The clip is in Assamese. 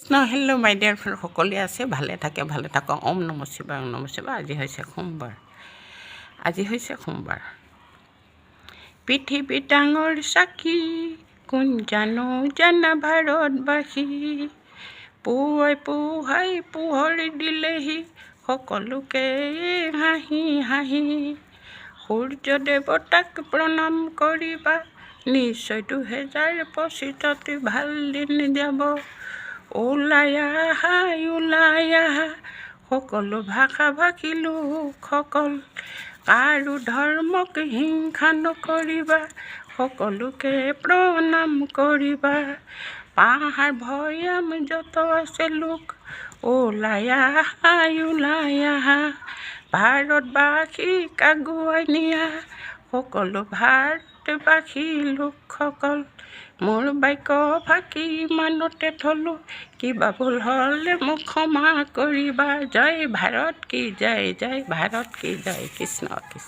কৃষ্ণ হেল্ল' মাই ডিয়াৰ ফ্ৰেণ্ড সকলোৱে আছে ভালে থাকে ভালে থাকক ওম নম শিৱায় ওম নম শিৱায়। আজি হৈছে সোমবাৰ। পৃথিৱী ডাঙৰ চাকি কোন জানো জানা ভাৰতবাসী, পুৱাই পুহাই পোহৰ দিলেহি সকলোকে হাঁহি হাঁহি। সূৰ্য দেৱতাক প্ৰণাম কৰিবা, নিশ্চয় 2025 ভাল দিন যাব। ওলাই আহা সকলো ভাষা ভাষী লোকসকল, কাৰো ধৰ্মক হিংসা নকৰিবা, সকলোকে প্ৰণাম কৰিবা। পাহাৰ ভৈয়াম যত আছে লোক, ওলাই আহা ভাৰতবাসীক আগুৱাই নিয়া সকলো ভাৰতবাসী লোকসকল। মোৰ বাক্য ফাঁকি ইমানতে থলো, কিবা ভুল হ'লে মোক ক্ষমা কৰিবা। জয় ভাৰত কি জয়, জয় ভাৰত কি জয়। কৃষ্ণ কৃষ্ণ।